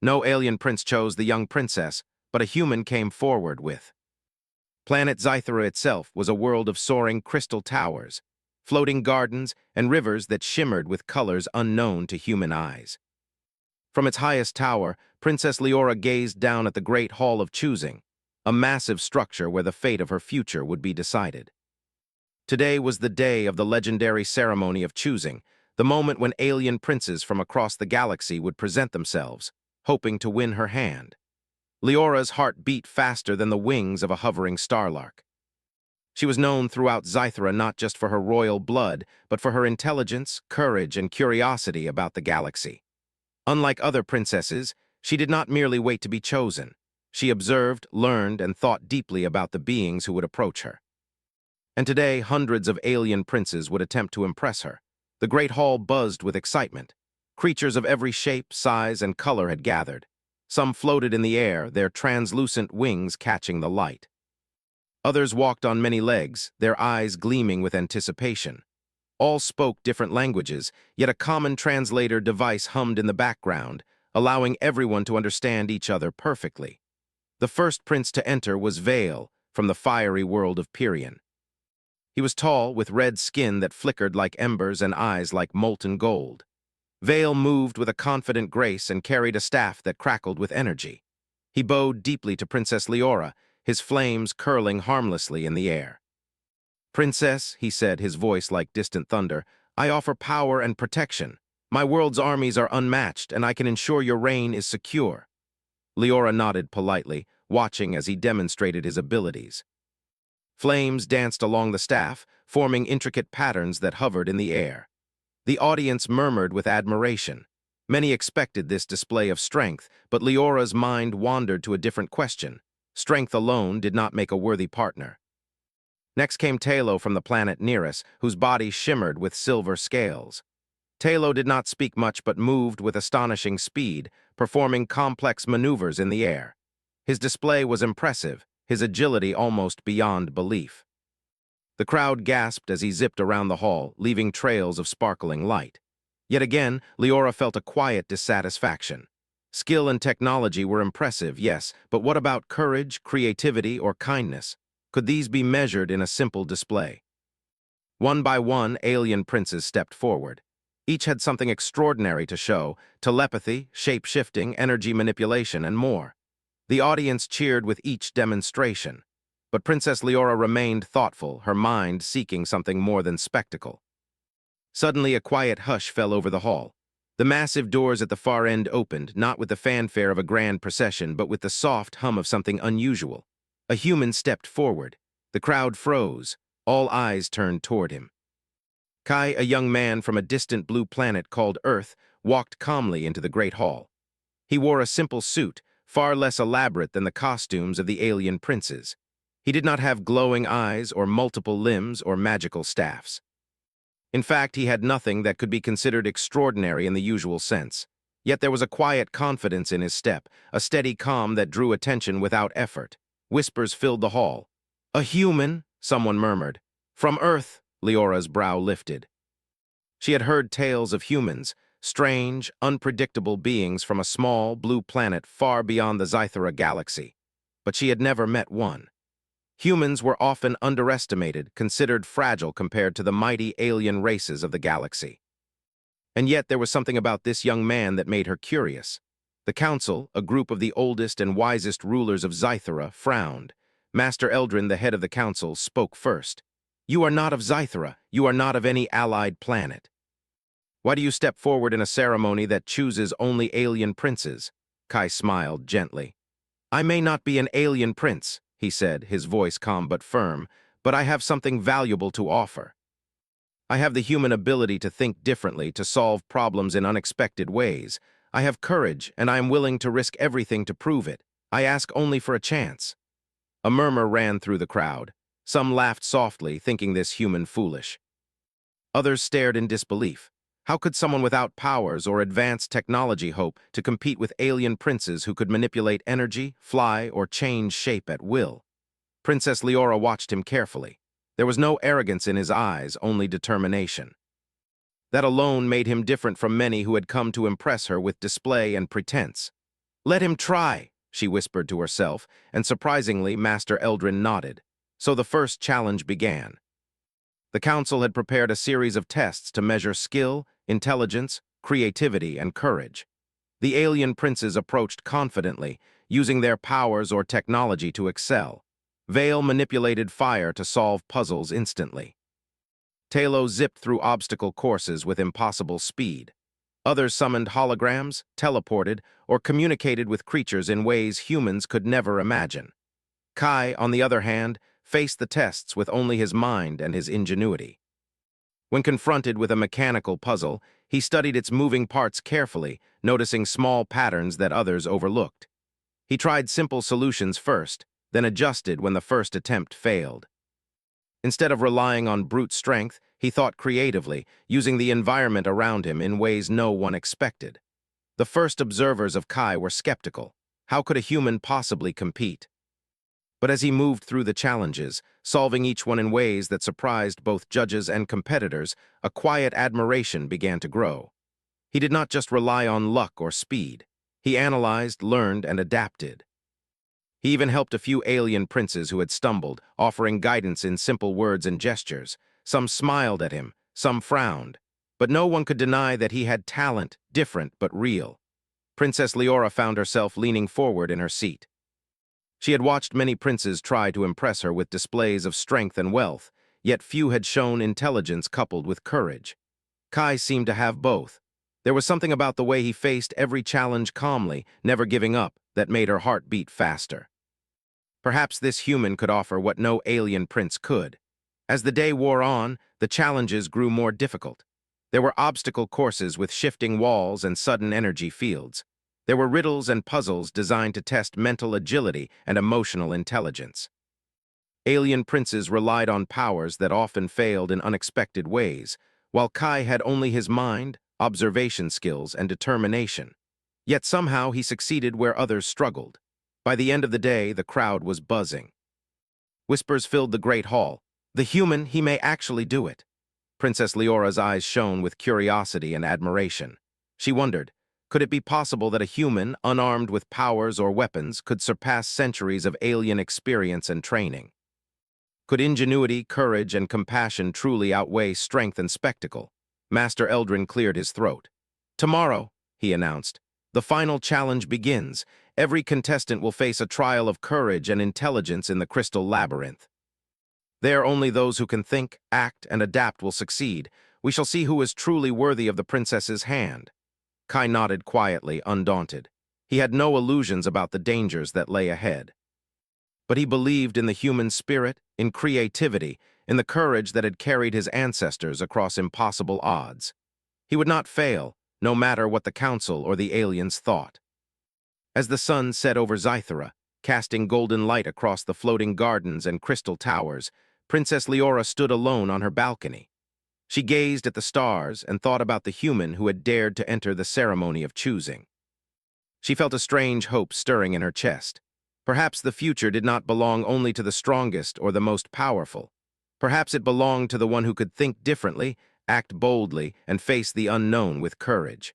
No alien prince chose the young princess, but a human came forward with. Planet Zythera itself was a world of soaring crystal towers, floating gardens, and rivers that shimmered with colors unknown to human eyes. From its highest tower, Princess Leora gazed down at the Great Hall of Choosing, a massive structure where the fate of her future would be decided. Today was the day of the legendary ceremony of choosing, the moment when alien princes from across the galaxy would present themselves, hoping to win her hand. Leora's heart beat faster than the wings of a hovering starlark. She was known throughout Zythera not just for her royal blood, but for her intelligence, courage, and curiosity about the galaxy. Unlike other princesses, she did not merely wait to be chosen. She observed, learned, and thought deeply about the beings who would approach her. And today, hundreds of alien princes would attempt to impress her. The great hall buzzed with excitement. Creatures of every shape, size, and color had gathered. Some floated in the air, their translucent wings catching the light. Others walked on many legs, their eyes gleaming with anticipation. All spoke different languages, yet a common translator device hummed in the background, allowing everyone to understand each other perfectly. The first prince to enter was Vale, from the fiery world of Pyrrhion. He was tall, with red skin that flickered like embers and eyes like molten gold. Vale moved with a confident grace and carried a staff that crackled with energy. He bowed deeply to Princess Leora, his flames curling harmlessly in the air. "Princess," he said, his voice like distant thunder, "I offer power and protection. My world's armies are unmatched, and I can ensure your reign is secure." Leora nodded politely, watching as he demonstrated his abilities. Flames danced along the staff, forming intricate patterns that hovered in the air. The audience murmured with admiration. Many expected this display of strength, but Leora's mind wandered to a different question. Strength alone did not make a worthy partner. Next came Talo from the planet Nearus, whose body shimmered with silver scales. Talo did not speak much but moved with astonishing speed, performing complex maneuvers in the air. His display was impressive, his agility almost beyond belief. The crowd gasped as he zipped around the hall, leaving trails of sparkling light. Yet again, Leora felt a quiet dissatisfaction. Skill and technology were impressive, yes, but what about courage, creativity, or kindness? Could these be measured in a simple display? One by one, alien princes stepped forward. Each had something extraordinary to show: telepathy, shape-shifting, energy manipulation, and more. The audience cheered with each demonstration. But Princess Leora remained thoughtful, her mind seeking something more than spectacle. Suddenly, a quiet hush fell over the hall. The massive doors at the far end opened, not with the fanfare of a grand procession, but with the soft hum of something unusual. A human stepped forward. The crowd froze. All eyes turned toward him. Kai, a young man from a distant blue planet called Earth, walked calmly into the great hall. He wore a simple suit, far less elaborate than the costumes of the alien princes. He did not have glowing eyes or multiple limbs or magical staffs. In fact, he had nothing that could be considered extraordinary in the usual sense. Yet there was a quiet confidence in his step, a steady calm that drew attention without effort. Whispers filled the hall. "A human," someone murmured. "From Earth," Leora's brow lifted. She had heard tales of humans, strange, unpredictable beings from a small, blue planet far beyond the Zythera galaxy. But she had never met one. Humans were often underestimated, considered fragile compared to the mighty alien races of the galaxy. And yet there was something about this young man that made her curious. The council, a group of the oldest and wisest rulers of Zythera, frowned. Master Eldrin, the head of the council, spoke first. "You are not of Zythera. You are not of any allied planet. Why do you step forward in a ceremony that chooses only alien princes?" Kai smiled gently. "I may not be an alien prince," he said, his voice calm but firm, "but I have something valuable to offer. I have the human ability to think differently, to solve problems in unexpected ways. I have courage, and I am willing to risk everything to prove it. I ask only for a chance." A murmur ran through the crowd. Some laughed softly, thinking this human foolish. Others stared in disbelief. How could someone without powers or advanced technology hope to compete with alien princes who could manipulate energy, fly, or change shape at will? Princess Leora watched him carefully. There was no arrogance in his eyes, only determination. That alone made him different from many who had come to impress her with display and pretense. "Let him try," she whispered to herself, and surprisingly, Master Eldrin nodded. So the first challenge began. The council had prepared a series of tests to measure skill, intelligence, creativity, and courage. The alien princes approached confidently, using their powers or technology to excel. Vale manipulated fire to solve puzzles instantly. Talo zipped through obstacle courses with impossible speed. Others summoned holograms, teleported, or communicated with creatures in ways humans could never imagine. Kai, on the other hand, faced the tests with only his mind and his ingenuity. When confronted with a mechanical puzzle, he studied its moving parts carefully, noticing small patterns that others overlooked. He tried simple solutions first, then adjusted when the first attempt failed. Instead of relying on brute strength, he thought creatively, using the environment around him in ways no one expected. The first observers of Kai were skeptical. How could a human possibly compete? But as he moved through the challenges, solving each one in ways that surprised both judges and competitors, a quiet admiration began to grow. He did not just rely on luck or speed. He analyzed, learned, and adapted. He even helped a few alien princes who had stumbled, offering guidance in simple words and gestures. Some smiled at him, some frowned, but no one could deny that he had talent, different but real. Princess Leora found herself leaning forward in her seat. She had watched many princes try to impress her with displays of strength and wealth, yet few had shown intelligence coupled with courage. Kai seemed to have both. There was something about the way he faced every challenge calmly, never giving up, that made her heart beat faster. Perhaps this human could offer what no alien prince could. As the day wore on, the challenges grew more difficult. There were obstacle courses with shifting walls and sudden energy fields. There were riddles and puzzles designed to test mental agility and emotional intelligence. Alien princes relied on powers that often failed in unexpected ways, while Kai had only his mind, observation skills, and determination. Yet somehow he succeeded where others struggled. By the end of the day, the crowd was buzzing. Whispers filled the great hall. "The human, he may actually do it." Princess Leora's eyes shone with curiosity and admiration. She wondered, could it be possible that a human, unarmed with powers or weapons, could surpass centuries of alien experience and training? Could ingenuity, courage, and compassion truly outweigh strength and spectacle? Master Eldrin cleared his throat. "Tomorrow," he announced, "the final challenge begins. Every contestant will face a trial of courage and intelligence in the crystal labyrinth. There, only those who can think, act, and adapt will succeed. We shall see who is truly worthy of the princess's hand." Kai nodded quietly, undaunted. He had no illusions about the dangers that lay ahead. But he believed in the human spirit, in creativity, in the courage that had carried his ancestors across impossible odds. He would not fail, no matter what the council or the aliens thought. As the sun set over Zythera, casting golden light across the floating gardens and crystal towers, Princess Leora stood alone on her balcony. She gazed at the stars and thought about the human who had dared to enter the ceremony of choosing. She felt a strange hope stirring in her chest. Perhaps the future did not belong only to the strongest or the most powerful. Perhaps it belonged to the one who could think differently, act boldly, and face the unknown with courage.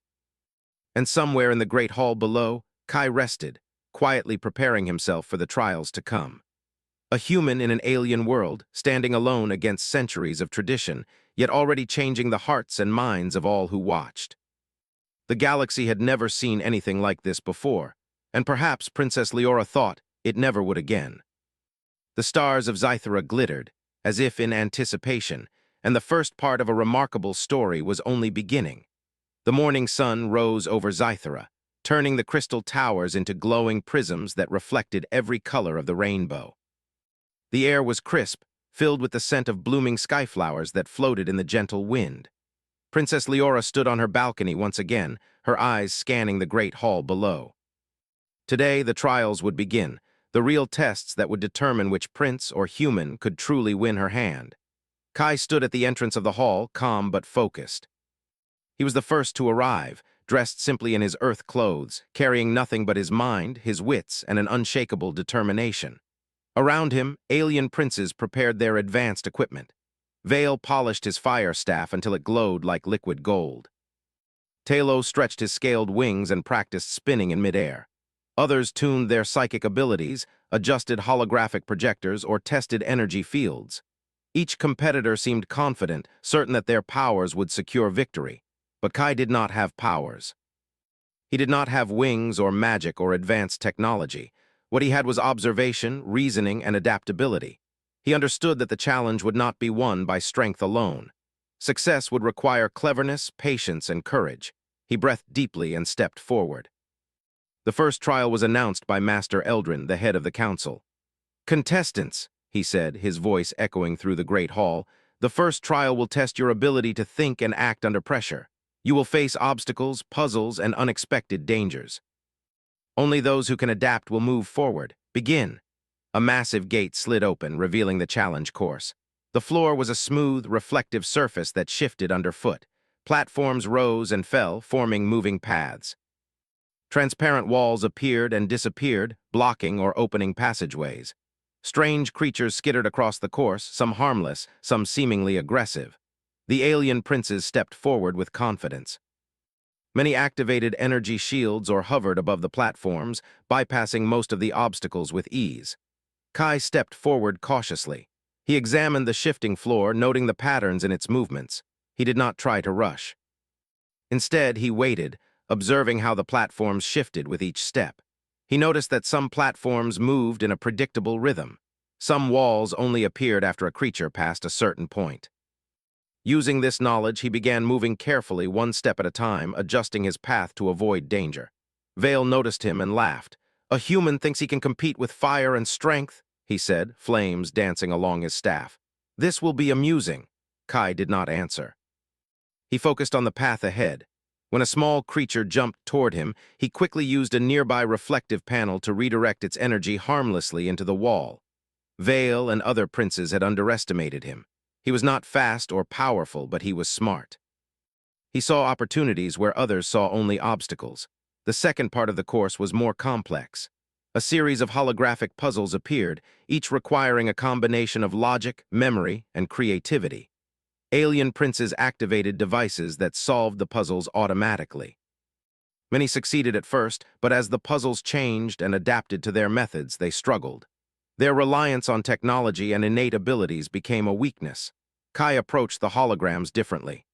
And somewhere in the great hall below, Kai rested, quietly preparing himself for the trials to come. A human in an alien world, standing alone against centuries of tradition, yet already changing the hearts and minds of all who watched. The galaxy had never seen anything like this before, and perhaps Princess Leora thought it never would again. The stars of Zythera glittered, as if in anticipation, and the first part of a remarkable story was only beginning. The morning sun rose over Zythera, turning the crystal towers into glowing prisms that reflected every color of the rainbow. The air was crisp, filled with the scent of blooming skyflowers that floated in the gentle wind. Princess Leora stood on her balcony once again, her eyes scanning the great hall below. Today, the trials would begin, the real tests that would determine which prince or human could truly win her hand. Kai stood at the entrance of the hall, calm but focused. He was the first to arrive, dressed simply in his earth clothes, carrying nothing but his mind, his wits, and an unshakable determination. Around him, alien princes prepared their advanced equipment. Vale polished his fire staff until it glowed like liquid gold. Talo stretched his scaled wings and practiced spinning in midair. Others tuned their psychic abilities, adjusted holographic projectors, or tested energy fields. Each competitor seemed confident, certain that their powers would secure victory. But Kai did not have powers. He did not have wings or magic or advanced technology. What he had was observation, reasoning, and adaptability. He understood that the challenge would not be won by strength alone. Success would require cleverness, patience, and courage. He breathed deeply and stepped forward. The first trial was announced by Master Eldrin, the head of the council. "Contestants," he said, his voice echoing through the great hall, "the first trial will test your ability to think and act under pressure. You will face obstacles, puzzles, and unexpected dangers. Only those who can adapt will move forward. Begin." A massive gate slid open, revealing the challenge course. The floor was a smooth, reflective surface that shifted underfoot. Platforms rose and fell, forming moving paths. Transparent walls appeared and disappeared, blocking or opening passageways. Strange creatures skittered across the course, some harmless, some seemingly aggressive. The alien princes stepped forward with confidence. Many activated energy shields or hovered above the platforms, bypassing most of the obstacles with ease. Kai stepped forward cautiously. He examined the shifting floor, noting the patterns in its movements. He did not try to rush. Instead, he waited, observing how the platforms shifted with each step. He noticed that some platforms moved in a predictable rhythm. Some walls only appeared after a creature passed a certain point. Using this knowledge, he began moving carefully, one step at a time, adjusting his path to avoid danger. Vale noticed him and laughed. "A human thinks he can compete with fire and strength," he said, flames dancing along his staff. "This will be amusing." Kai did not answer. He focused on the path ahead. When a small creature jumped toward him, he quickly used a nearby reflective panel to redirect its energy harmlessly into the wall. Vale and other princes had underestimated him. He was not fast or powerful, but he was smart. He saw opportunities where others saw only obstacles. The second part of the course was more complex. A series of holographic puzzles appeared, each requiring a combination of logic, memory, and creativity. Alien princes activated devices that solved the puzzles automatically. Many succeeded at first, but as the puzzles changed and adapted to their methods, they struggled. Their reliance on technology and innate abilities became a weakness. Kai approached the holograms differently.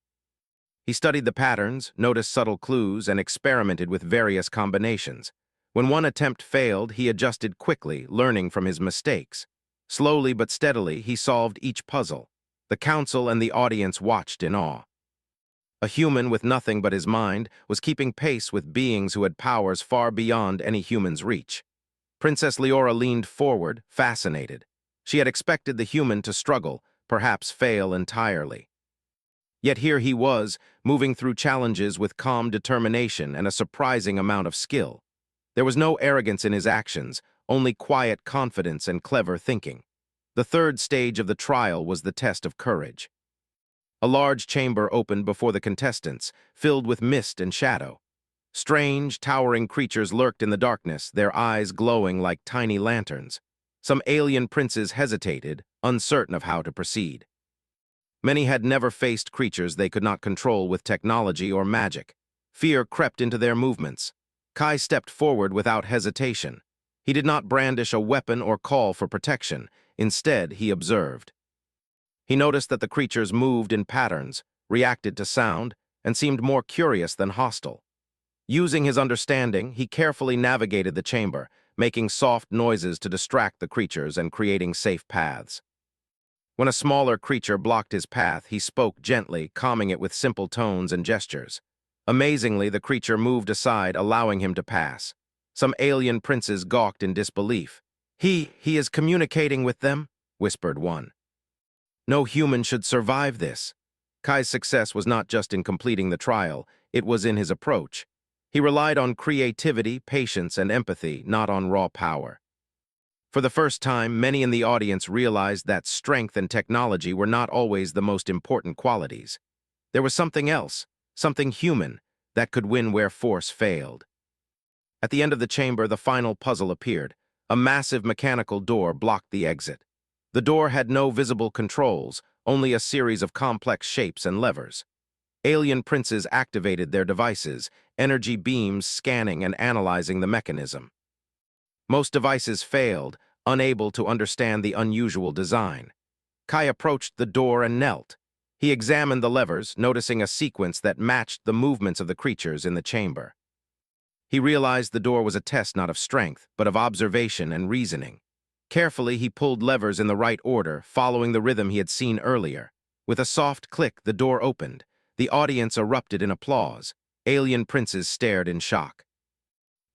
He studied the patterns, noticed subtle clues, and experimented with various combinations. When one attempt failed, he adjusted quickly, learning from his mistakes. Slowly but steadily, he solved each puzzle. The council and the audience watched in awe. A human with nothing but his mind was keeping pace with beings who had powers far beyond any human's reach. Princess Leora leaned forward, fascinated. She had expected the human to struggle, perhaps fail entirely. Yet here he was, moving through challenges with calm determination and a surprising amount of skill. There was no arrogance in his actions, only quiet confidence and clever thinking. The third stage of the trial was the test of courage. A large chamber opened before the contestants, filled with mist and shadow. Strange, towering creatures lurked in the darkness, their eyes glowing like tiny lanterns. Some alien princes hesitated, uncertain of how to proceed. Many had never faced creatures they could not control with technology or magic. Fear crept into their movements. Kai stepped forward without hesitation. He did not brandish a weapon or call for protection. Instead, he observed. He noticed that the creatures moved in patterns, reacted to sound, and seemed more curious than hostile. Using his understanding, he carefully navigated the chamber, making soft noises to distract the creatures and creating safe paths. When a smaller creature blocked his path, he spoke gently, calming it with simple tones and gestures. Amazingly, the creature moved aside, allowing him to pass. Some alien princes gawked in disbelief. He is communicating with them," whispered one. "No human should survive this." Kai's success was not just in completing the trial, it was in his approach. He relied on creativity, patience, and empathy, not on raw power. For the first time, many in the audience realized that strength and technology were not always the most important qualities. There was something else, something human, that could win where force failed. At the end of the chamber, the final puzzle appeared. A massive mechanical door blocked the exit. The door had no visible controls, only a series of complex shapes and levers. Alien princes activated their devices, energy beams scanning and analyzing the mechanism. Most devices failed, unable to understand the unusual design. Kai approached the door and knelt. He examined the levers, noticing a sequence that matched the movements of the creatures in the chamber. He realized the door was a test not of strength, but of observation and reasoning. Carefully, he pulled levers in the right order, following the rhythm he had seen earlier. With a soft click, the door opened. The audience erupted in applause. Alien princes stared in shock.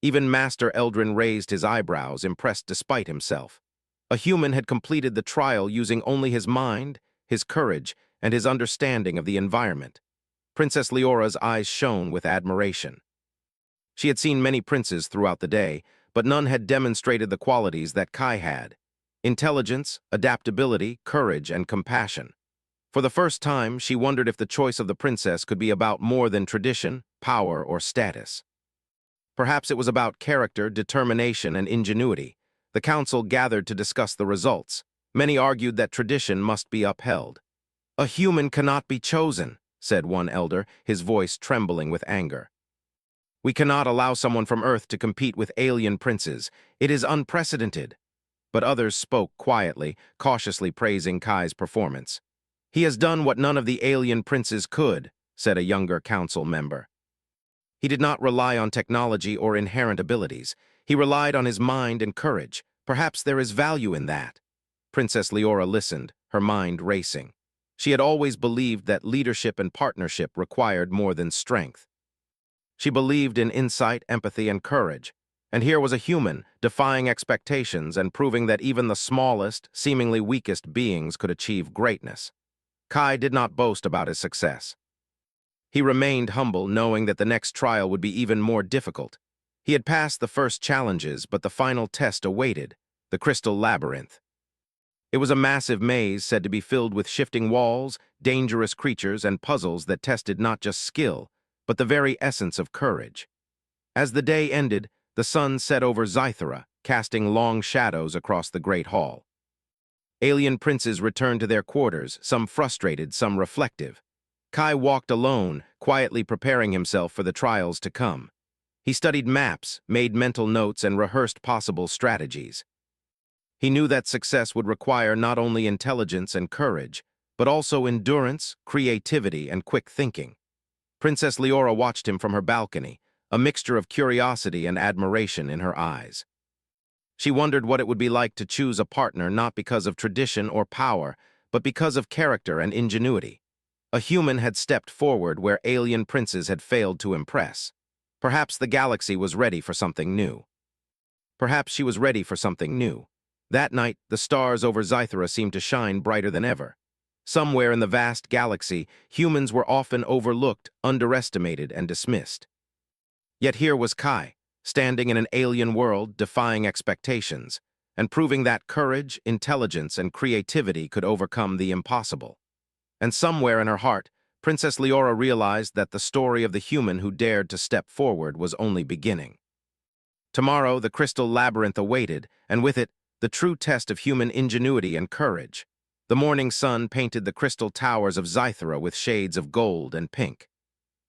Even Master Eldrin raised his eyebrows, impressed despite himself. A human had completed the trial using only his mind, his courage, and his understanding of the environment. Princess Leora's eyes shone with admiration. She had seen many princes throughout the day, but none had demonstrated the qualities that Kai had: intelligence, adaptability, courage, and compassion. For the first time, she wondered if the choice of the princess could be about more than tradition, power, or status. Perhaps it was about character, determination, and ingenuity. The council gathered to discuss the results. Many argued that tradition must be upheld. "A human cannot be chosen," said one elder, his voice trembling with anger. "We cannot allow someone from Earth to compete with alien princes. It is unprecedented." But others spoke quietly, cautiously praising Kai's performance. "He has done what none of the alien princes could," said a younger council member. He did not rely on technology or inherent abilities. He relied on his mind and courage. Perhaps there is value in that. Princess Leora listened, her mind racing. She had always believed that leadership and partnership required more than strength. She believed in insight, empathy, and courage. And here was a human, defying expectations and proving that even the smallest, seemingly weakest beings could achieve greatness. Kai did not boast about his success. He remained humble, knowing that the next trial would be even more difficult. He had passed the first challenges, but the final test awaited: the Crystal Labyrinth. It was a massive maze said to be filled with shifting walls, dangerous creatures, and puzzles that tested not just skill, but the very essence of courage. As the day ended, the sun set over Zythera, casting long shadows across the great hall. Alien princes returned to their quarters, some frustrated, some reflective. Kai walked alone, quietly preparing himself for the trials to come. He studied maps, made mental notes, and rehearsed possible strategies. He knew that success would require not only intelligence and courage, but also endurance, creativity, and quick thinking. Princess Leora watched him from her balcony, a mixture of curiosity and admiration in her eyes. She wondered what it would be like to choose a partner not because of tradition or power, but because of character and ingenuity. A human had stepped forward where alien princes had failed to impress. Perhaps the galaxy was ready for something new. Perhaps she was ready for something new. That night, the stars over Zythera seemed to shine brighter than ever. Somewhere in the vast galaxy, humans were often overlooked, underestimated, and dismissed. Yet here was Kai, standing in an alien world, defying expectations, and proving that courage, intelligence, and creativity could overcome the impossible. And somewhere in her heart, Princess Leora realized that the story of the human who dared to step forward was only beginning. Tomorrow, the Crystal Labyrinth awaited, and with it, the true test of human ingenuity and courage. The morning sun painted the crystal towers of Zythera with shades of gold and pink.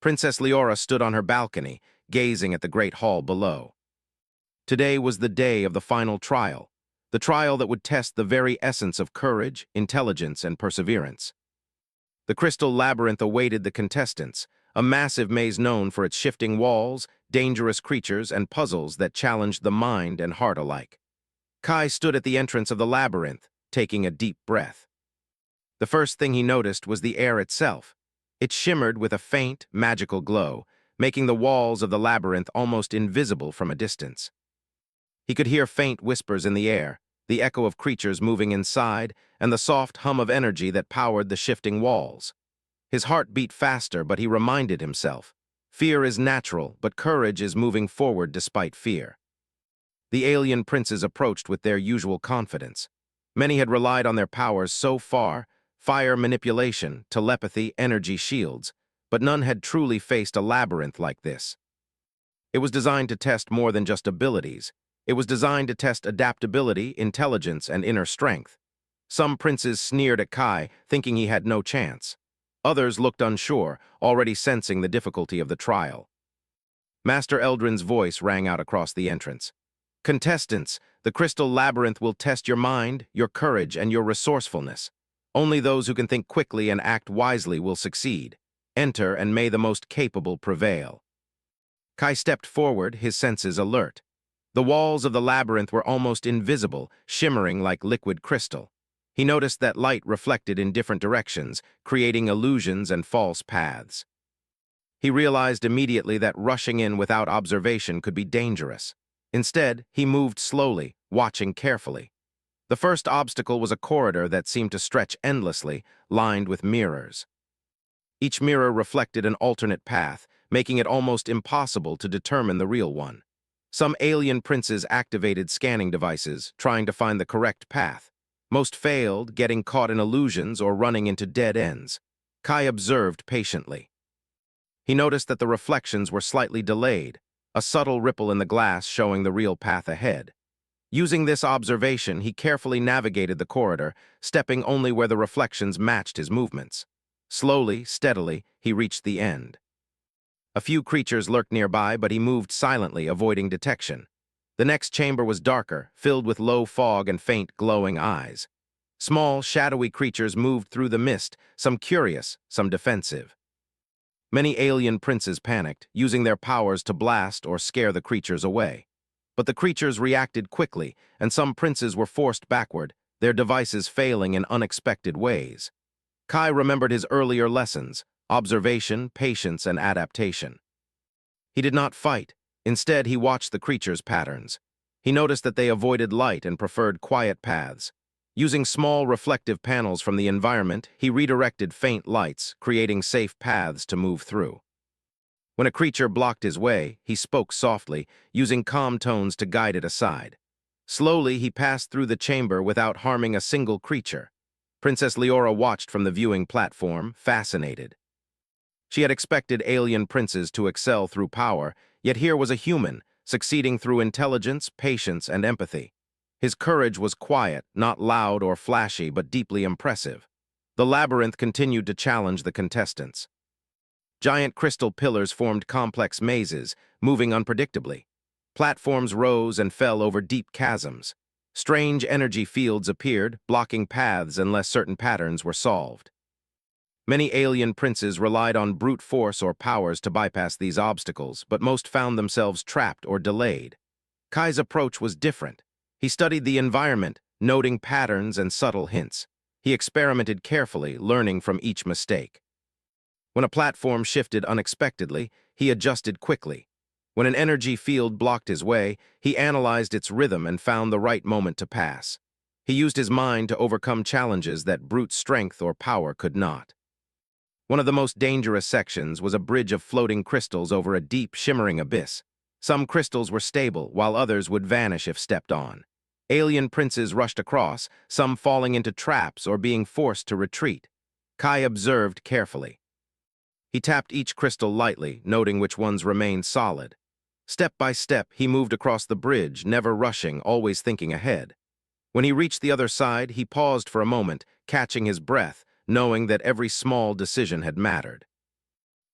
Princess Leora stood on her balcony, gazing at the great hall below. Today was the day of the final trial, the trial that would test the very essence of courage, intelligence, and perseverance. The Crystal Labyrinth awaited the contestants, a massive maze known for its shifting walls, dangerous creatures, and puzzles that challenged the mind and heart alike. Kai stood at the entrance of the labyrinth, taking a deep breath. The first thing he noticed was the air itself. It shimmered with a faint, magical glow, making the walls of the labyrinth almost invisible from a distance. He could hear faint whispers in the air, the echo of creatures moving inside, and the soft hum of energy that powered the shifting walls. His heart beat faster, but he reminded himself, fear is natural, but courage is moving forward despite fear. The alien princes approached with their usual confidence. Many had relied on their powers so far: fire manipulation, telepathy, energy shields, but none had truly faced a labyrinth like this. It was designed to test more than just abilities. It was designed to test adaptability, intelligence, and inner strength. Some princes sneered at Kai, thinking he had no chance. Others looked unsure, already sensing the difficulty of the trial. Master Eldrin's voice rang out across the entrance. Contestants, the crystal labyrinth will test your mind, your courage, and your resourcefulness. Only those who can think quickly and act wisely will succeed. Enter, and may the most capable prevail. Kai stepped forward, his senses alert. The walls of the labyrinth were almost invisible, shimmering like liquid crystal. He noticed that light reflected in different directions, creating illusions and false paths. He realized immediately that rushing in without observation could be dangerous. Instead, he moved slowly, watching carefully. The first obstacle was a corridor that seemed to stretch endlessly, lined with mirrors. Each mirror reflected an alternate path, making it almost impossible to determine the real one. Some alien princes activated scanning devices, trying to find the correct path. Most failed, getting caught in illusions or running into dead ends. Kai observed patiently. He noticed that the reflections were slightly delayed, a subtle ripple in the glass showing the real path ahead. Using this observation, he carefully navigated the corridor, stepping only where the reflections matched his movements. Slowly, steadily, he reached the end. A few creatures lurked nearby, but he moved silently, avoiding detection. The next chamber was darker, filled with low fog and faint, glowing eyes. Small, shadowy creatures moved through the mist, some curious, some defensive. Many alien princes panicked, using their powers to blast or scare the creatures away. But the creatures reacted quickly, and some princes were forced backward, their devices failing in unexpected ways. Kai remembered his earlier lessons: observation, patience, and adaptation. He did not fight. Instead, he watched the creatures' patterns. He noticed that they avoided light and preferred quiet paths. Using small reflective panels from the environment, he redirected faint lights, creating safe paths to move through. When a creature blocked his way, he spoke softly, using calm tones to guide it aside. Slowly, he passed through the chamber without harming a single creature. Princess Leora watched from the viewing platform, fascinated. She had expected alien princes to excel through power, yet here was a human, succeeding through intelligence, patience, and empathy. His courage was quiet, not loud or flashy, but deeply impressive. The labyrinth continued to challenge the contestants. Giant crystal pillars formed complex mazes, moving unpredictably. Platforms rose and fell over deep chasms. Strange energy fields appeared, blocking paths unless certain patterns were solved. Many alien princes relied on brute force or powers to bypass these obstacles, but most found themselves trapped or delayed. Kai's approach was different. He studied the environment, noting patterns and subtle hints. He experimented carefully, learning from each mistake. When a platform shifted unexpectedly, he adjusted quickly. When an energy field blocked his way, he analyzed its rhythm and found the right moment to pass. He used his mind to overcome challenges that brute strength or power could not. One of the most dangerous sections was a bridge of floating crystals over a deep, shimmering abyss. Some crystals were stable, while others would vanish if stepped on. Alien princes rushed across, some falling into traps or being forced to retreat. Kai observed carefully. He tapped each crystal lightly, noting which ones remained solid. Step by step, he moved across the bridge, never rushing, always thinking ahead. When he reached the other side, he paused for a moment, catching his breath, knowing that every small decision had mattered.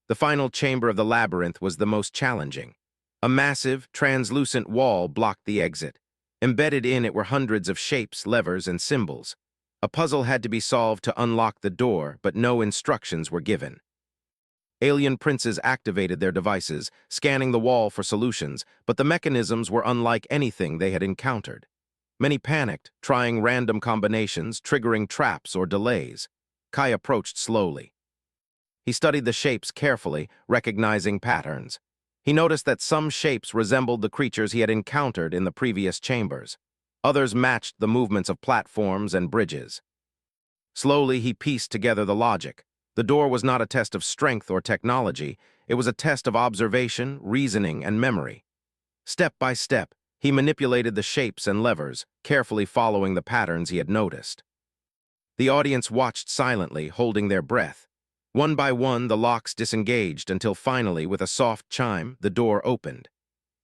The final chamber of the labyrinth was the most challenging. A massive, translucent wall blocked the exit. Embedded in it were hundreds of shapes, levers, and symbols. A puzzle had to be solved to unlock the door, but no instructions were given. Alien princes activated their devices, scanning the wall for solutions, but the mechanisms were unlike anything they had encountered. Many panicked, trying random combinations, triggering traps or delays. Kai approached slowly. He studied the shapes carefully, recognizing patterns. He noticed that some shapes resembled the creatures he had encountered in the previous chambers. Others matched the movements of platforms and bridges. Slowly, he pieced together the logic. The door was not a test of strength or technology. It was a test of observation, reasoning, and memory. Step by step, he manipulated the shapes and levers, carefully following the patterns he had noticed. The audience watched silently, holding their breath. One by one, the locks disengaged until finally, with a soft chime, the door opened.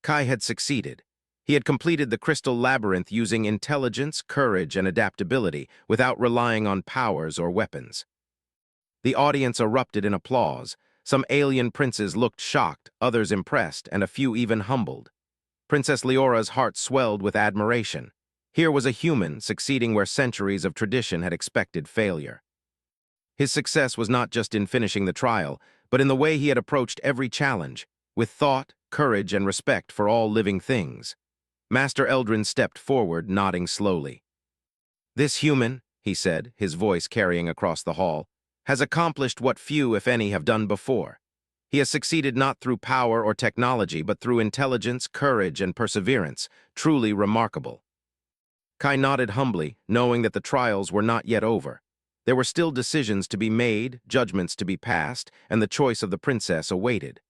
Kai had succeeded. He had completed the crystal labyrinth using intelligence, courage, and adaptability without relying on powers or weapons. The audience erupted in applause. Some alien princes looked shocked, others impressed, and a few even humbled. Princess Leora's heart swelled with admiration. Here was a human succeeding where centuries of tradition had expected failure. His success was not just in finishing the trial, but in the way he had approached every challenge, with thought, courage, and respect for all living things. Master Eldrin stepped forward, nodding slowly. "This human," he said, his voice carrying across the hall, "has accomplished what few, if any, have done before. He has succeeded not through power or technology, but through intelligence, courage, and perseverance, truly remarkable." Kai nodded humbly, knowing that the trials were not yet over. There were still decisions to be made, judgments to be passed, and the choice of the princess awaited.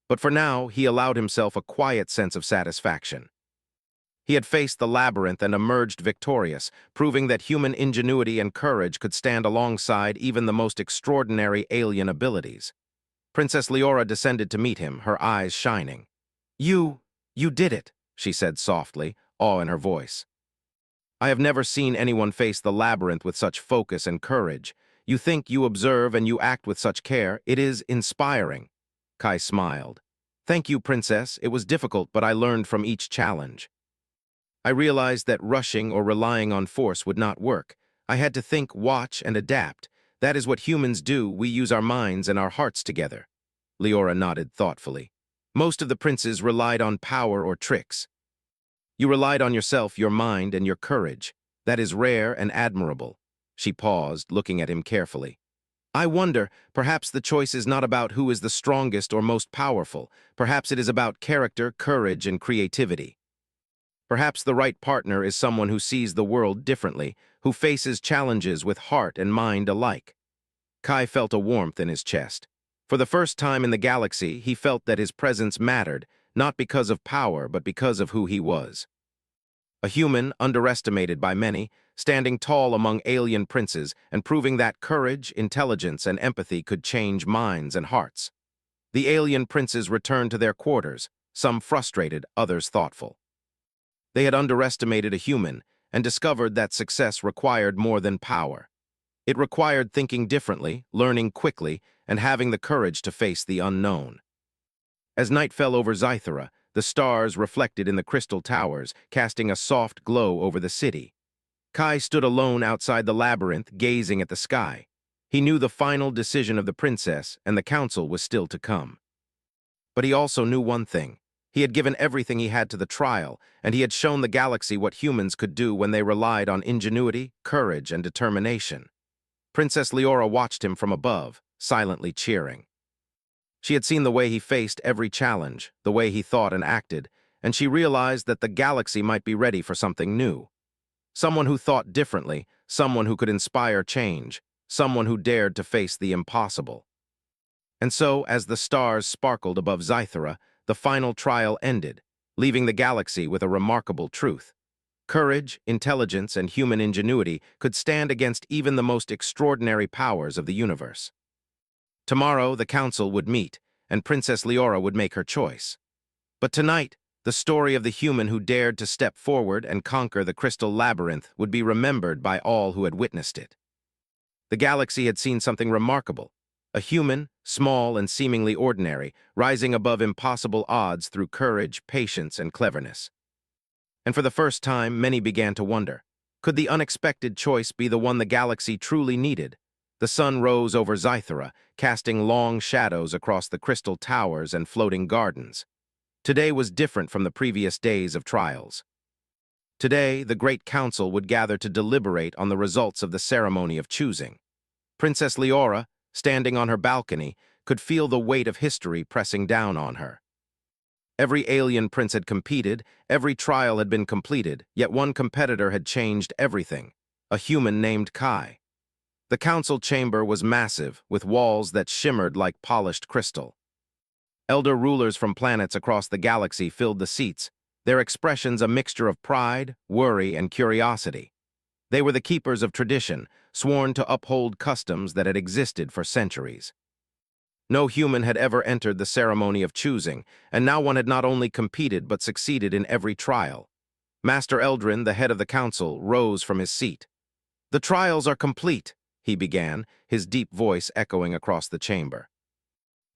But for now, he allowed himself a quiet sense of satisfaction. He had faced the labyrinth and emerged victorious, proving that human ingenuity and courage could stand alongside even the most extraordinary alien abilities. Princess Leora descended to meet him, her eyes shining. You did it," she said softly, awe in her voice. "I have never seen anyone face the labyrinth with such focus and courage. You think, you observe, and you act with such care. It is inspiring." Kai smiled. "Thank you, Princess. It was difficult, but I learned from each challenge. I realized that rushing or relying on force would not work. I had to think, watch, and adapt. That is what humans do. We use our minds and our hearts together." Leora nodded thoughtfully. "Most of the princes relied on power or tricks. You relied on yourself, your mind, and your courage. That is rare and admirable." She paused, looking at him carefully. "I wonder, perhaps the choice is not about who is the strongest or most powerful. Perhaps it is about character, courage, and creativity. Perhaps the right partner is someone who sees the world differently, who faces challenges with heart and mind alike." Kai felt a warmth in his chest. For the first time in the galaxy, he felt that his presence mattered, not because of power, but because of who he was. A human underestimated by many, standing tall among alien princes and proving that courage, intelligence, and empathy could change minds and hearts. The alien princes returned to their quarters, some frustrated, others thoughtful. They had underestimated a human and discovered that success required more than power. It required thinking differently, learning quickly, and having the courage to face the unknown. As night fell over Zythera, the stars reflected in the crystal towers, casting a soft glow over the city. Kai stood alone outside the labyrinth, gazing at the sky. He knew the final decision of the princess, and the council was still to come. But he also knew one thing. He had given everything he had to the trial, and he had shown the galaxy what humans could do when they relied on ingenuity, courage, and determination. Princess Leora watched him from above, silently cheering. She had seen the way he faced every challenge, the way he thought and acted, and she realized that the galaxy might be ready for something new. Someone who thought differently, someone who could inspire change, someone who dared to face the impossible. And so, as the stars sparkled above Zythera, the final trial ended, leaving the galaxy with a remarkable truth. Courage, intelligence, and human ingenuity could stand against even the most extraordinary powers of the universe. Tomorrow, the council would meet, and Princess Leora would make her choice. But tonight, the story of the human who dared to step forward and conquer the crystal labyrinth would be remembered by all who had witnessed it. The galaxy had seen something remarkable. A human, small and seemingly ordinary, rising above impossible odds through courage, patience, and cleverness. And for the first time, many began to wonder, could the unexpected choice be the one the galaxy truly needed? The sun rose over Zythera, casting long shadows across the crystal towers and floating gardens. Today was different from the previous days of trials. Today, the Great Council would gather to deliberate on the results of the ceremony of choosing. Princess Leora, standing on her balcony, could feel the weight of history pressing down on her. Every alien prince had competed, every trial had been completed, yet one competitor had changed everything, a human named Kai. The council chamber was massive, with walls that shimmered like polished crystal. Elder rulers from planets across the galaxy filled the seats, their expressions a mixture of pride, worry, and curiosity. They were the keepers of tradition, sworn to uphold customs that had existed for centuries. No human had ever entered the ceremony of choosing, and now one had not only competed but succeeded in every trial. Master Eldrin, the head of the council, rose from his seat. "The trials are complete," he began, his deep voice echoing across the chamber.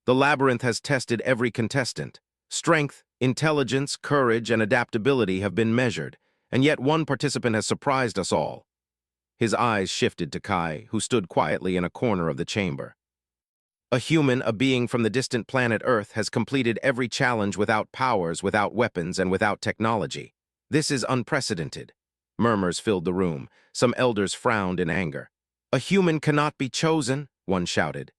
"The labyrinth has tested every contestant. Strength, Intelligence, courage, and adaptability have been measured, and yet one participant has surprised us all. His eyes shifted to Kai, who stood quietly in a corner of the chamber. A human, a being from the distant planet Earth, has completed every challenge without powers, without weapons, and without technology. This is unprecedented. Murmurs filled the room. Some elders frowned in anger. A human cannot be chosen, one shouted.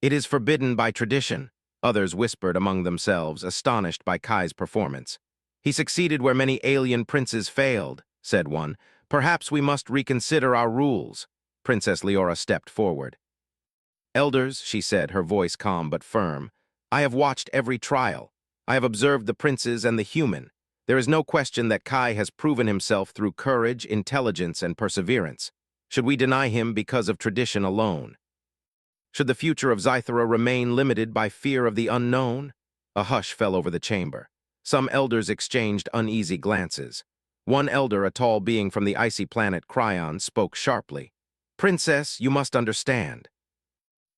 It is forbidden by tradition, others whispered among themselves, astonished by Kai's performance. He succeeded where many alien princes failed, said one. Perhaps we must reconsider our rules. Princess Leora stepped forward. Elders, she said, her voice calm but firm, I have watched every trial. I have observed the princes and the human. There is no question that Kai has proven himself through courage, intelligence, and perseverance. Should we deny him because of tradition alone? Should the future of Zythera remain limited by fear of the unknown? A hush fell over the chamber. Some elders exchanged uneasy glances. One elder, a tall being from the icy planet Cryon, spoke sharply. Princess, you must understand.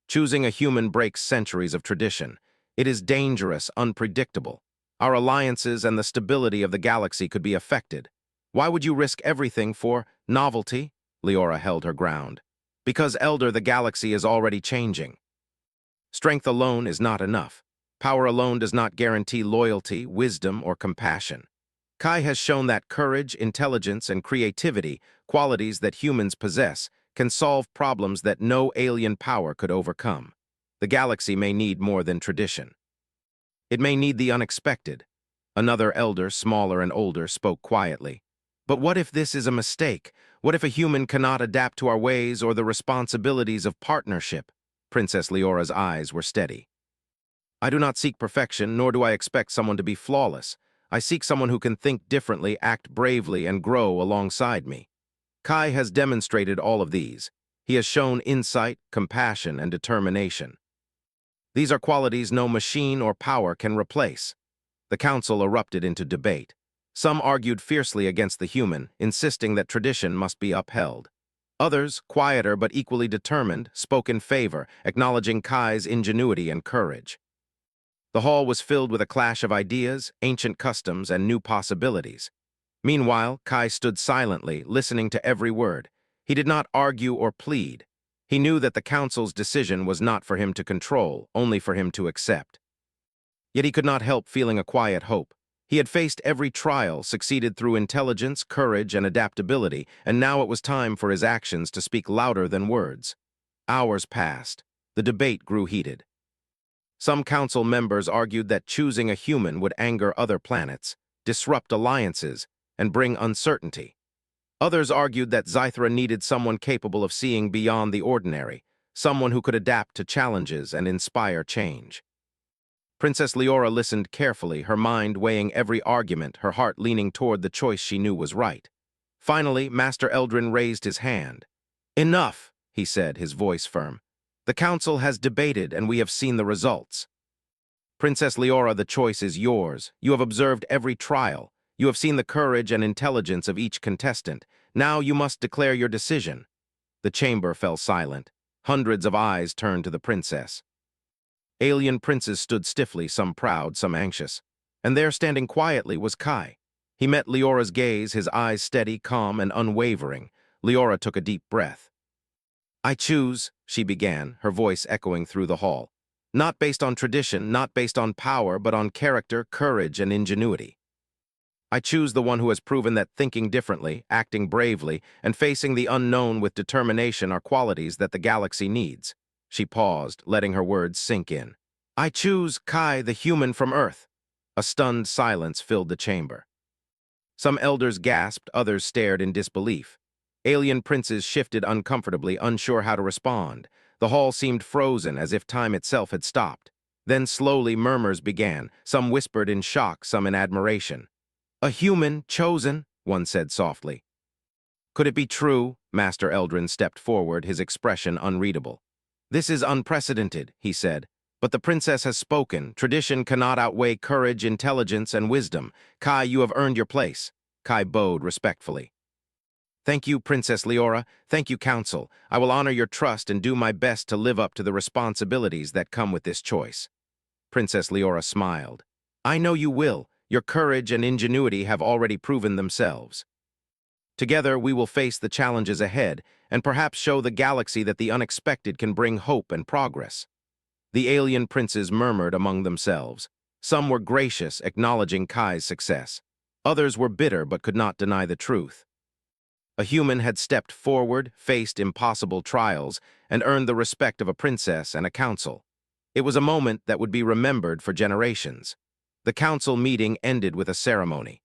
Choosing a human breaks centuries of tradition. It is dangerous, unpredictable. Our alliances and the stability of the galaxy could be affected. Why would you risk everything for novelty? Leora held her ground. Because, Elder, the galaxy is already changing. Strength alone is not enough. Power alone does not guarantee loyalty, wisdom, or compassion. Kai has shown that courage, intelligence, and creativity, qualities that humans possess, can solve problems that no alien power could overcome. The galaxy may need more than tradition. It may need the unexpected. Another elder, smaller and older, spoke quietly. But what if this is a mistake? What if a human cannot adapt to our ways or the responsibilities of partnership? Princess Leora's eyes were steady. I do not seek perfection, nor do I expect someone to be flawless. I seek someone who can think differently, act bravely, and grow alongside me. Kai has demonstrated all of these. He has shown insight, compassion, and determination. These are qualities no machine or power can replace. The council erupted into debate. Some argued fiercely against the human, insisting that tradition must be upheld. Others, quieter but equally determined, spoke in favor, acknowledging Kai's ingenuity and courage. The hall was filled with a clash of ideas, ancient customs, and new possibilities. Meanwhile, Kai stood silently, listening to every word. He did not argue or plead. He knew that the council's decision was not for him to control, only for him to accept. Yet he could not help feeling a quiet hope. He had faced every trial, succeeded through intelligence, courage, and adaptability, and now it was time for his actions to speak louder than words. Hours passed. The debate grew heated. Some council members argued that choosing a human would anger other planets, disrupt alliances, and bring uncertainty. Others argued that Zythera needed someone capable of seeing beyond the ordinary, someone who could adapt to challenges and inspire change. Princess Leora listened carefully, her mind weighing every argument, her heart leaning toward the choice she knew was right. Finally, Master Eldrin raised his hand. Enough, he said, his voice firm. The council has debated, and we have seen the results. Princess Leora, the choice is yours. You have observed every trial. You have seen the courage and intelligence of each contestant. Now you must declare your decision. The chamber fell silent. Hundreds of eyes turned to the princess. Alien princes stood stiffly, some proud, some anxious. And there, standing quietly, was Kai. He met Leora's gaze, his eyes steady, calm, and unwavering. Leora took a deep breath. I choose, she began, her voice echoing through the hall. Not based on tradition, not based on power, but on character, courage, and ingenuity. I choose the one who has proven that thinking differently, acting bravely, and facing the unknown with determination are qualities that the galaxy needs. She paused, letting her words sink in. I choose Kai, the human from Earth. A stunned silence filled the chamber. Some elders gasped, others stared in disbelief. Alien princes shifted uncomfortably, unsure how to respond. The hall seemed frozen, as if time itself had stopped. Then slowly murmurs began, some whispered in shock, some in admiration. A human chosen, one said softly. Could it be true? Master Eldrin stepped forward, his expression unreadable. This is unprecedented, he said. But the princess has spoken. Tradition cannot outweigh courage, intelligence, and wisdom. Kai, you have earned your place. Kai bowed respectfully. Thank you, Princess Leora. Thank you, Council. I will honor your trust and do my best to live up to the responsibilities that come with this choice. Princess Leora smiled. I know you will. Your courage and ingenuity have already proven themselves. Together, we will face the challenges ahead and perhaps show the galaxy that the unexpected can bring hope and progress. The alien princes murmured among themselves. Some were gracious, acknowledging Kai's success. Others were bitter but could not deny the truth. A human had stepped forward, faced impossible trials, and earned the respect of a princess and a council. It was a moment that would be remembered for generations. The council meeting ended with a ceremony.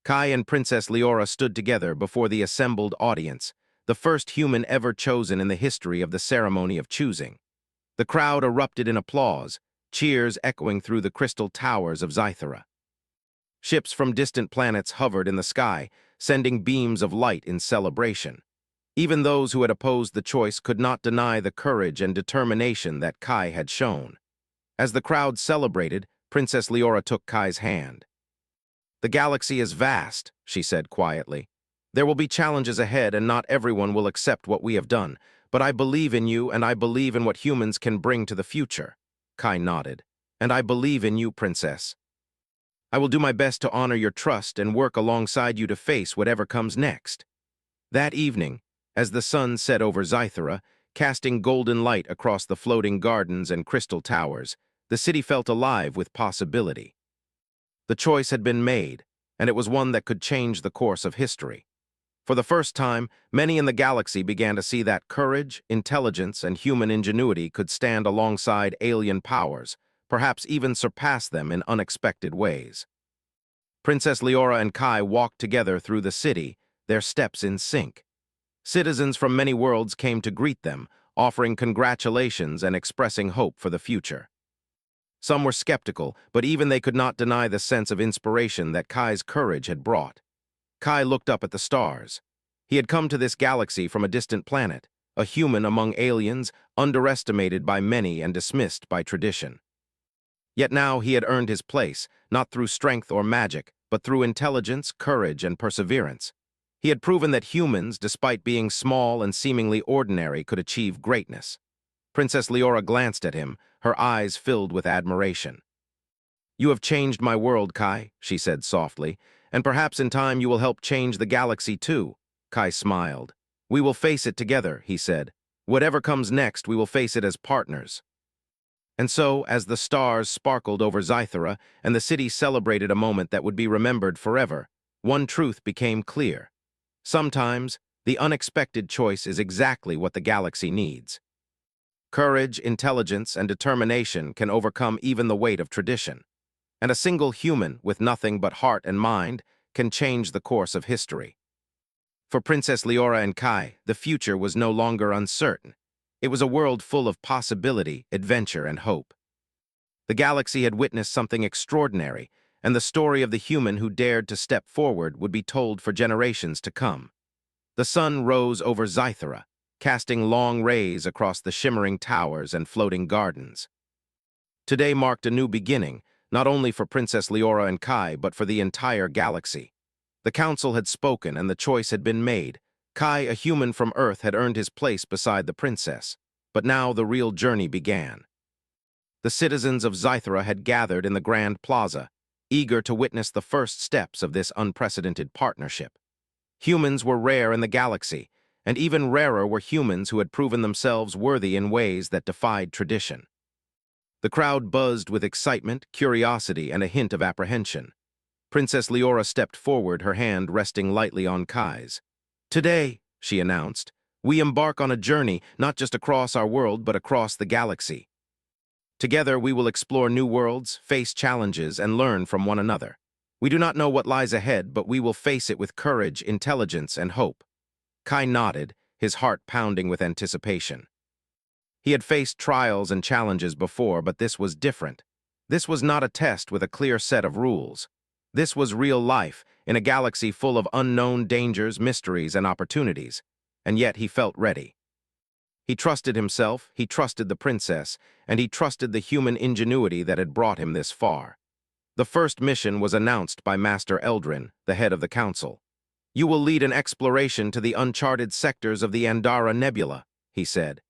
Kai and Princess Leora stood together before the assembled audience, the first human ever chosen in the history of the ceremony of choosing. The crowd erupted in applause, cheers echoing through the crystal towers of Zythera. Ships from distant planets hovered in the sky, sending beams of light in celebration. Even those who had opposed the choice could not deny the courage and determination that Kai had shown. As the crowd celebrated, Princess Leora took Kai's hand. "The galaxy is vast," she said quietly. "There will be challenges ahead and not everyone will accept what we have done, but I believe in you and I believe in what humans can bring to the future." Kai nodded. "And I believe in you, Princess. I will do my best to honor your trust and work alongside you to face whatever comes next." That evening, as the sun set over Zythera, casting golden light across the floating gardens and crystal towers, the city felt alive with possibility. The choice had been made, and it was one that could change the course of history. For the first time, many in the galaxy began to see that courage, intelligence, and human ingenuity could stand alongside alien powers, perhaps even surpass them in unexpected ways. Princess Leora and Kai walked together through the city, their steps in sync. Citizens from many worlds came to greet them, offering congratulations and expressing hope for the future. Some were skeptical, but even they could not deny the sense of inspiration that Kai's courage had brought. Kai looked up at the stars. He had come to this galaxy from a distant planet, a human among aliens, underestimated by many and dismissed by tradition. Yet now he had earned his place, not through strength or magic, but through intelligence, courage, and perseverance. He had proven that humans, despite being small and seemingly ordinary, could achieve greatness. Princess Leora glanced at him, her eyes filled with admiration. "You have changed my world, Kai," she said softly, "and perhaps in time you will help change the galaxy too." Kai smiled. "We will face it together," he said. "Whatever comes next, we will face it as partners." And so, as the stars sparkled over Zythera and the city celebrated a moment that would be remembered forever, one truth became clear. Sometimes, the unexpected choice is exactly what the galaxy needs. Courage, intelligence, and determination can overcome even the weight of tradition. And a single human with nothing but heart and mind can change the course of history. For Princess Leora and Kai, the future was no longer uncertain. It was a world full of possibility, adventure, and hope. The galaxy had witnessed something extraordinary, and the story of the human who dared to step forward would be told for generations to come. The sun rose over Zythera, casting long rays across the shimmering towers and floating gardens. Today marked a new beginning, not only for Princess Leora and Kai, but for the entire galaxy. The council had spoken and the choice had been made. Kai, a human from Earth, had earned his place beside the princess, but now the real journey began. The citizens of Zythera had gathered in the Grand Plaza, eager to witness the first steps of this unprecedented partnership. Humans were rare in the galaxy, and even rarer were humans who had proven themselves worthy in ways that defied tradition. The crowd buzzed with excitement, curiosity, and a hint of apprehension. Princess Leora stepped forward, her hand resting lightly on Kai's. "Today," she announced, "we embark on a journey not just across our world but across the galaxy. Together we will explore new worlds, face challenges, and learn from one another. We do not know what lies ahead, but we will face it with courage, intelligence, and hope." Kai nodded, his heart pounding with anticipation. He had faced trials and challenges before, but this was different. This was not a test with a clear set of rules. This was real life, in a galaxy full of unknown dangers, mysteries, and opportunities. And yet he felt ready. He trusted himself, he trusted the princess, and he trusted the human ingenuity that had brought him this far. The first mission was announced by Master Eldrin, the head of the council. "You will lead an exploration to the uncharted sectors of the Andara Nebula," he said.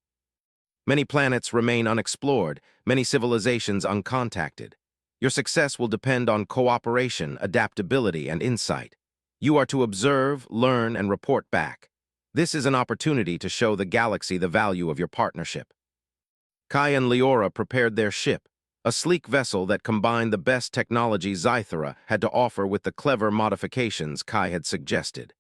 "Many planets remain unexplored, many civilizations uncontacted. Your success will depend on cooperation, adaptability, and insight. You are to observe, learn, and report back. This is an opportunity to show the galaxy the value of your partnership. Kai and Leora prepared their ship, a sleek vessel that combined the best technology Zythera had to offer with the clever modifications Kai had suggested.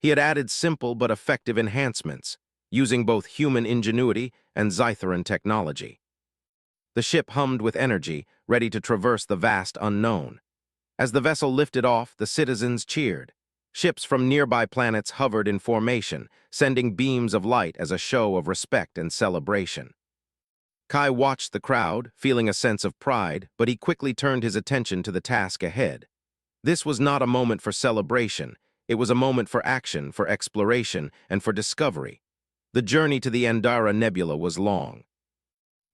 He had added simple but effective enhancements, using both human ingenuity and Zytheran technology. The ship hummed with energy, ready to traverse the vast unknown. As the vessel lifted off, the citizens cheered. Ships from nearby planets hovered in formation, sending beams of light as a show of respect and celebration. Kai watched the crowd, feeling a sense of pride, but he quickly turned his attention to the task ahead. This was not a moment for celebration. It was a moment for action, for exploration, and for discovery. The journey to the Andara Nebula was long.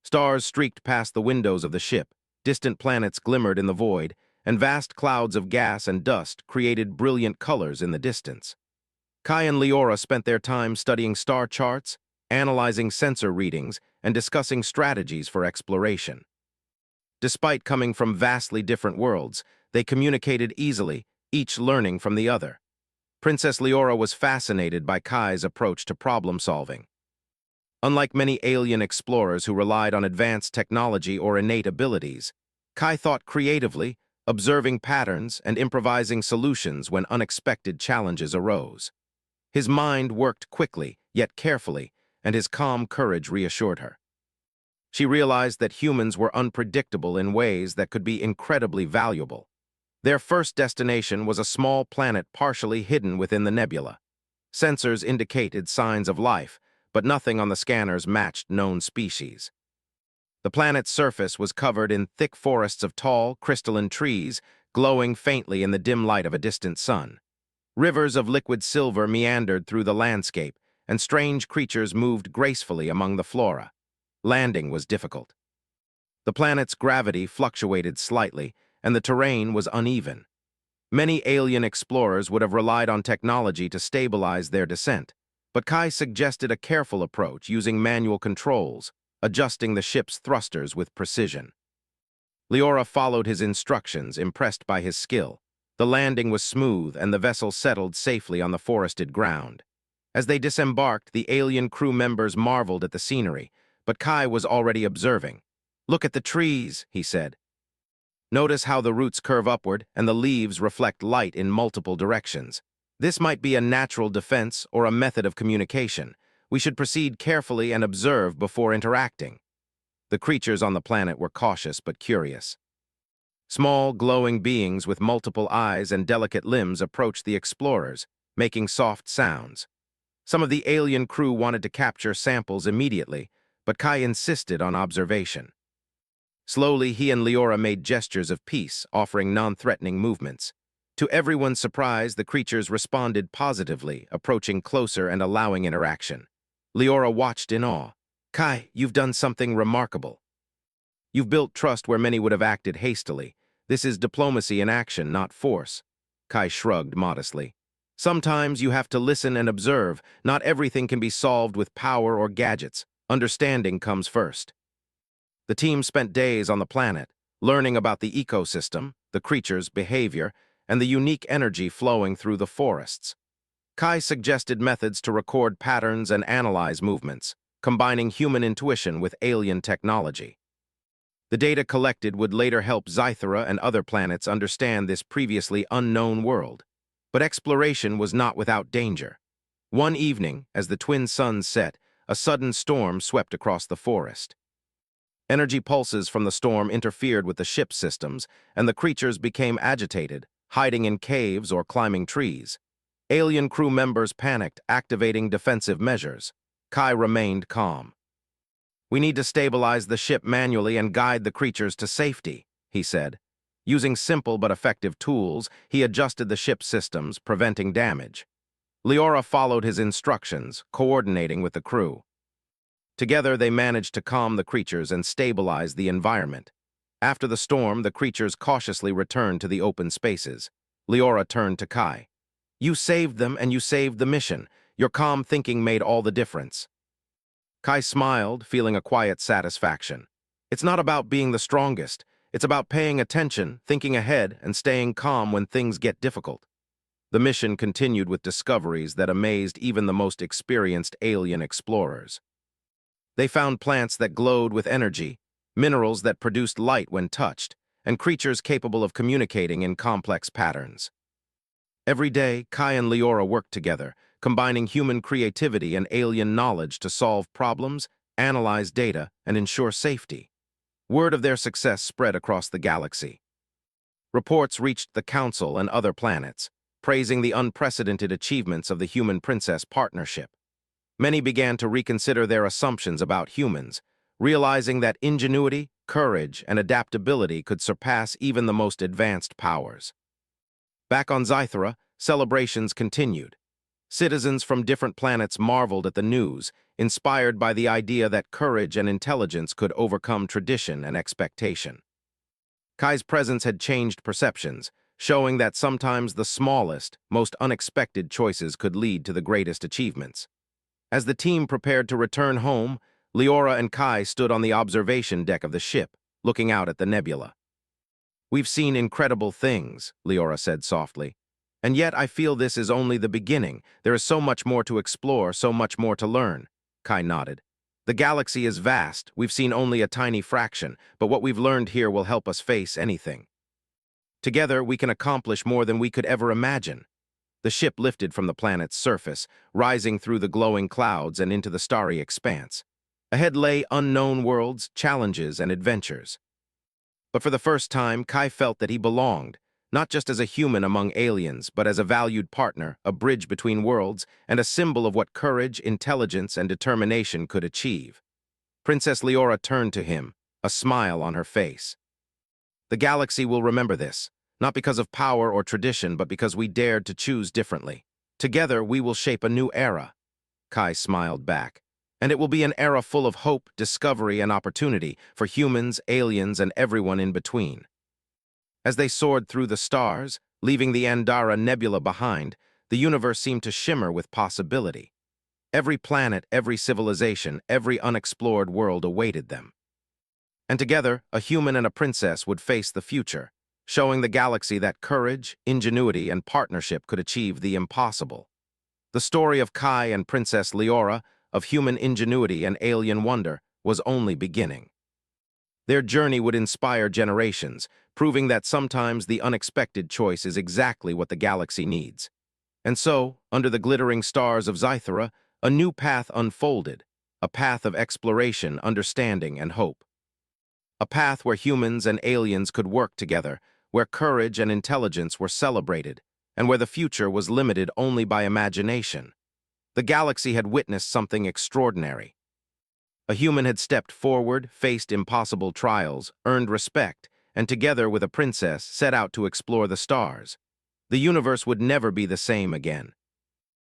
Stars streaked past the windows of the ship, distant planets glimmered in the void, and vast clouds of gas and dust created brilliant colors in the distance. Kai and Leora spent their time studying star charts, analyzing sensor readings, and discussing strategies for exploration. Despite coming from vastly different worlds, they communicated easily, each learning from the other. Princess Leora was fascinated by Kai's approach to problem-solving. Unlike many alien explorers who relied on advanced technology or innate abilities, Kai thought creatively, observing patterns and improvising solutions when unexpected challenges arose. His mind worked quickly, yet carefully, and his calm courage reassured her. She realized that humans were unpredictable in ways that could be incredibly valuable. Their first destination was a small planet partially hidden within the nebula. Sensors indicated signs of life, but nothing on the scanners matched known species. The planet's surface was covered in thick forests of tall, crystalline trees, glowing faintly in the dim light of a distant sun. Rivers of liquid silver meandered through the landscape, and strange creatures moved gracefully among the flora. Landing was difficult. The planet's gravity fluctuated slightly, and the terrain was uneven. Many alien explorers would have relied on technology to stabilize their descent, but Kai suggested a careful approach using manual controls, adjusting the ship's thrusters with precision. Leora followed his instructions, impressed by his skill. The landing was smooth, and the vessel settled safely on the forested ground. As they disembarked, the alien crew members marveled at the scenery, but Kai was already observing. "Look at the trees," he said. "Notice how the roots curve upward and the leaves reflect light in multiple directions. This might be a natural defense or a method of communication. We should proceed carefully and observe before interacting." The creatures on the planet were cautious but curious. Small, glowing beings with multiple eyes and delicate limbs approached the explorers, making soft sounds. Some of the alien crew wanted to capture samples immediately, but Kai insisted on observation. Slowly, he and Leora made gestures of peace, offering non-threatening movements. To everyone's surprise, the creatures responded positively, approaching closer and allowing interaction. Leora watched in awe. "Kai, you've done something remarkable. You've built trust where many would have acted hastily. This is diplomacy in action, not force." Kai shrugged modestly. "Sometimes you have to listen and observe. Not everything can be solved with power or gadgets. Understanding comes first." The team spent days on the planet, learning about the ecosystem, the creatures' behavior, and the unique energy flowing through the forests. Kai suggested methods to record patterns and analyze movements, combining human intuition with alien technology. The data collected would later help Zythera and other planets understand this previously unknown world. But exploration was not without danger. One evening, as the twin suns set, a sudden storm swept across the forest. Energy pulses from the storm interfered with the ship's systems, and the creatures became agitated, hiding in caves or climbing trees. Alien crew members panicked, activating defensive measures. Kai remained calm. "We need to stabilize the ship manually and guide the creatures to safety," he said. Using simple but effective tools, he adjusted the ship's systems, preventing damage. Leora followed his instructions, coordinating with the crew. Together, they managed to calm the creatures and stabilize the environment. After the storm, the creatures cautiously returned to the open spaces. Leora turned to Kai. "You saved them and you saved the mission. Your calm thinking made all the difference." Kai smiled, feeling a quiet satisfaction. "It's not about being the strongest. It's about paying attention, thinking ahead, and staying calm when things get difficult. The mission continued with discoveries that amazed even the most experienced alien explorers. They found plants that glowed with energy, minerals that produced light when touched, and creatures capable of communicating in complex patterns. Every day, Kai and Leora worked together, combining human creativity and alien knowledge to solve problems, analyze data, and ensure safety. Word of their success spread across the galaxy. Reports reached the Council and other planets, praising the unprecedented achievements of the human-princess partnership. Many began to reconsider their assumptions about humans, realizing that ingenuity, courage, and adaptability could surpass even the most advanced powers. Back on Zythera, celebrations continued. Citizens from different planets marveled at the news, inspired by the idea that courage and intelligence could overcome tradition and expectation. Kai's presence had changed perceptions, showing that sometimes the smallest, most unexpected choices could lead to the greatest achievements. As the team prepared to return home, Leora and Kai stood on the observation deck of the ship, looking out at the nebula. "We've seen incredible things," Leora said softly. "And yet I feel this is only the beginning. There is so much more to explore, so much more to learn." Kai nodded. "The galaxy is vast. We've seen only a tiny fraction, but what we've learned here will help us face anything. Together, we can accomplish more than we could ever imagine." The ship lifted from the planet's surface, rising through the glowing clouds and into the starry expanse. Ahead lay unknown worlds, challenges, and adventures. But for the first time, Kai felt that he belonged, not just as a human among aliens, but as a valued partner, a bridge between worlds, and a symbol of what courage, intelligence, and determination could achieve. Princess Leora turned to him, a smile on her face. "The galaxy will remember this, not because of power or tradition, but because we dared to choose differently. Together, we will shape a new era." Kai smiled back. "And it will be an era full of hope, discovery, and opportunity for humans, aliens, and everyone in between." As they soared through the stars, leaving the Andara Nebula behind, the universe seemed to shimmer with possibility. Every planet, every civilization, every unexplored world awaited them. And together, a human and a princess would face the future, showing the galaxy that courage, ingenuity, and partnership could achieve the impossible. The story of Kai and Princess Leora, of human ingenuity and alien wonder, was only beginning. Their journey would inspire generations, proving that sometimes the unexpected choice is exactly what the galaxy needs. And so, under the glittering stars of Zythera, a new path unfolded, a path of exploration, understanding, and hope. A path where humans and aliens could work together, where courage and intelligence were celebrated, and where the future was limited only by imagination. The galaxy had witnessed something extraordinary. A human had stepped forward, faced impossible trials, earned respect, and together with a princess set out to explore the stars. The universe would never be the same again.